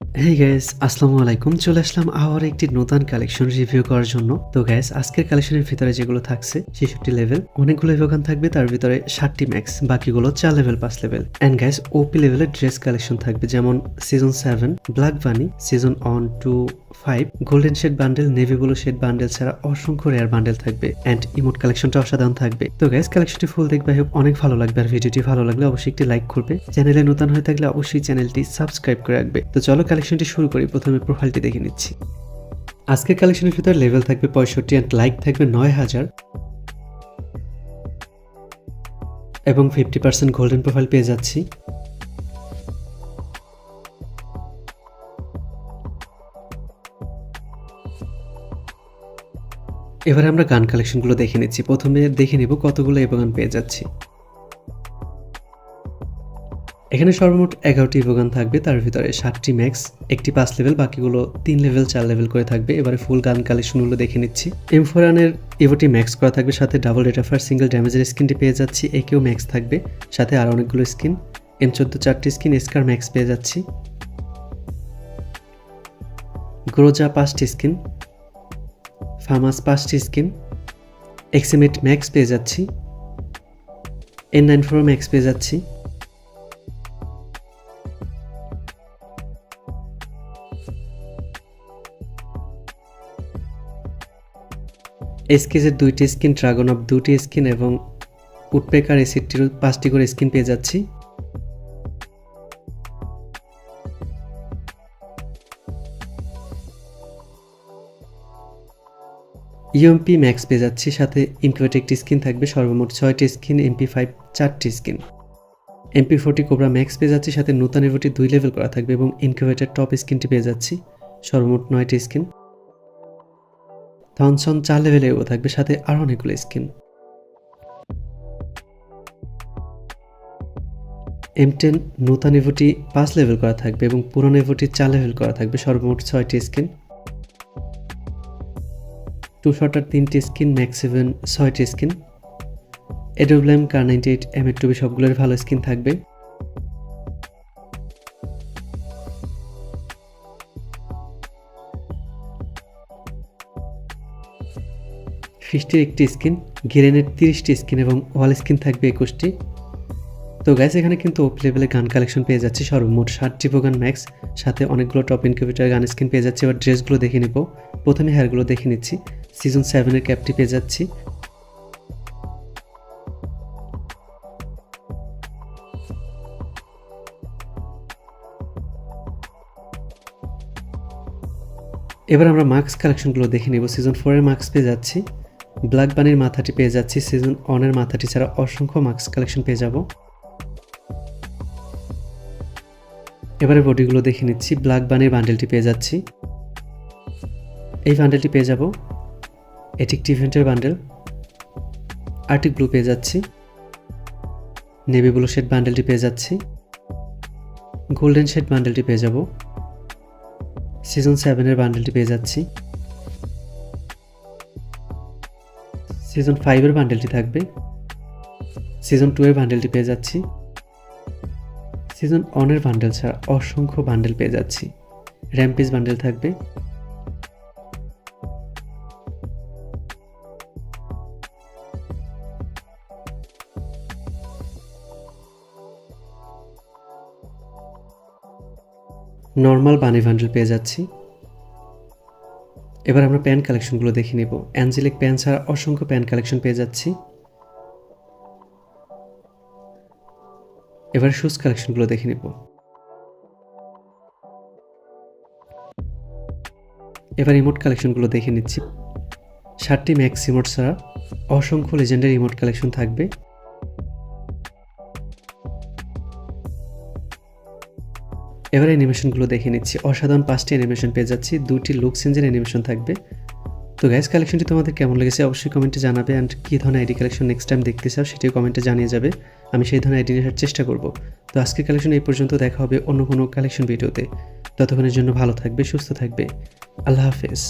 Hey guys, আসসালামু আলাইকুম। চলে আসলাম আবার একটি নতুন কালেকশন রিভিউ করার জন্য। তো গাইস, আজকের কালেকশনের ভিতরে যেগুলো থাকছে 66 লেভেল, অনেকগুলো ইভোগান থাকবে, তার ভিতরে 7টি ম্যাক্স, বাকিগুলো 4 level 5 level. And guys, OP লেভেলের ড্রেস কালেকশন থাকবে, যেমন season 7 black bunny, season 1 to 5 golden shade bundle, navy blue shade bundle ছাড়া অসংখ্য রেয়ার বান্ডেল থাকবে। এন্ড ইমোট কালেকশনটা অসাধারণ থাকবে। তো গাইস, কালেকশনটি ফুল দেখবে, হোপ অনেক ভালো লাগবে। আর ভিডিওটি ভালো লাগলে অবশ্যই একটি লাইক করবে। চ্যানেলে নতুন হয়ে থাকলে অবশ্যই চ্যানেলটি সাবস্ক্রাইব করে রাখবে। তো চলো কালেকশনটি শুরু করি। প্রথমে প্রোফাইলটি দেখে নিচ্ছি। আজকের কালেকশনের ভিতরে লেভেল থাকবে 65 এন্ড লাইক থাকবে 9000 এবং 50% গোল্ডেন প্রোফাইল পেয়ে যাচ্ছি। এবারে আমরা গান কালেকশনগুলো দেখে নিচ্ছি। প্রথমে দেখে নিব কতগুলো ইভোগান পেয়ে যাচ্ছি। এখানে সর্বমোট 11টি ইভোগান থাকবে, তার ভিতরে 7টি ম্যাক্স, একটি 5 লেভেল, বাকিগুলো 3 লেভেল 4 লেভেল করে থাকবে। এবারে ফুল গান কালেকশনগুলো দেখে নিচ্ছি। M4 ইভোটি ম্যাক্স করা থাকবে, সাথে double rate of fire single ড্যামেজের স্কিনটি পেয়ে যাচ্ছি। একেও ম্যাক্স থাকবে, সাথে আরও অনেকগুলো স্কিন। M14 4টি স্কিন, এসকার ম্যাক্স পেয়ে যাচ্ছি। গ্রোজা 5টি স্কিন, ফার্মাস 5টি স্কিন, এক্সিমেট ম্যাক্স পেয়ে যাচ্ছি। N94 ম্যাক্স পেয়ে যাচ্ছি। এসকেজের 2টি স্কিন, ড্রাগন অফ 2টি স্কিন এবং উডপেকার এসিডটিরও 5টি করে স্কিন পেয়ে যাচ্ছি। ইউএমপি ম্যাক্স পেয়ে যাচ্ছি, সাথে ইনকিউবেটর একটি স্কিন থাকবে। সর্বমোট 6টি স্কিন, MP5 4টি স্কিন। MP40 কোবরা ম্যাক্স পেয়ে যাচ্ছি, সাথে নতুন ইভোটি 2 লেভেল করা থাকবে এবং ইনকিউবেটর টপ স্কিনটি পেয়ে যাচ্ছি। সর্বমোট 9টি স্কিন। থনসন 4 লেভেলে এও থাকবে, সাথে আরও অনেকগুলো স্কিন। M10 নতুন ইভোটি 5 লেভেল করা থাকবে এবং পুরনো ইভোটি 4 লেভেল করা থাকবে। সর্বমোট 6টি স্কিন। 2 শটার 3টি স্কিন, ম্যাক্স 7 6টি স্কিন। এডব্লিউএম কার 98 M2B সবগুলোর ভালো স্কিন থাকবে। ফিস্টের একটি স্কিন, গিরেনের 30টি স্কিন এবং ওয়াল স্কিন থাকবে 21টি। তো গাইস, এখানে কিন্তু ওপ লেভেলে গান কালেকশন পেয়ে যাচ্ছি। সর্বমোট 7টি গান ম্যাক্স, সাথে অনেকগুলো টপ ইনকিউবেটর গান স্কিন পেয়ে যাচ্ছি। এবার ড্রেসগুলো দেখে নিব। প্রথমে হেয়ারগুলো দেখে নিচ্ছি। সিজন 7 ক্যাপটি পেয়ে যাচ্ছি। এবার আমরা মাস্ক কালেকশনগুলো দেখে নিব। সিজন 4 মাস্ক পেয়ে যাচ্ছি। ব্ল্যাক বানির মাথাটি পেয়ে যাচ্ছি। সিজন 1 মাথাটি ছাড়া অসংখ্য মাস্ক কালেকশন পেয়ে যাব। এবারে বডিগুলো দেখে নিচ্ছি। ব্ল্যাক বানির বান্ডেলটি পেয়ে যাচ্ছি। এই বান্ডেলটি পেয়ে যাব। এটি একটি ইভেন্টের বান্ডেল। আর্টিক ব্লু পেয়ে যাচ্ছি। নেভি ব্লু শেড বান্ডেলটি পেয়ে যাচ্ছি। গোল্ডেন শেড বান্ডেলটি পেয়ে যাব। সিজন 7 বান্ডেলটি পেয়ে যাচ্ছি। সিজন 5 বান্ডেলটি থাকবে। সিজন 2 বান্ডেলটি পেয়ে যাচ্ছি। সিজন 1 বান্ডেল ছাড়া অসংখ্য বান্ডেল পেয়ে যাচ্ছি। র্যাম্পেজ বান্ডেল থাকবে। নর্মাল বানি বান্ডেল পেয়ে যাচ্ছি। এবার আমরা প্যান কালেকশনগুলো দেখে নেব। অ্যাঞ্জেলিক প্যান ছাড়া অসংখ্য প্যান কালেকশন পেয়ে যাচ্ছি। এবার শুজ কালেকশনগুলো দেখে নেব। এবার ইমোট কালেকশনগুলো দেখে নিচ্ছি। 7টি ম্যাক্স ইমোট ছাড়া অসংখ্য লেজেন্ডারি ইমোট কালেকশন থাকবে। এবার অ্যানিমেশনগুলো দেখে নিচ্ছি। অসাধারণ 5টি অ্যানিমেশন পেয়ে যাচ্ছি। 2টি লুক চেঞ্জের অ্যানিমেশন থাকবে। তো গাইস, কালেকশনটি তোমাদের কেমন লেগেছে অবশ্যই কমেন্টে জানাবে। অ্যান্ড কী ধরনের আইডি কালেকশন নেক্সট টাইম দেখতে চাও সেটিও কমেন্টে জানিয়ে যাবে। আমি সেই ধরনের আইডি নেওয়ার চেষ্টা করব। তো আজকের কালেকশন এই পর্যন্ত। দেখা হবে অন্য কোনো কালেকশন ভিডিওতে। ততক্ষণের জন্য ভালো থাকবে, সুস্থ থাকবে। আল্লাহ হাফেজ।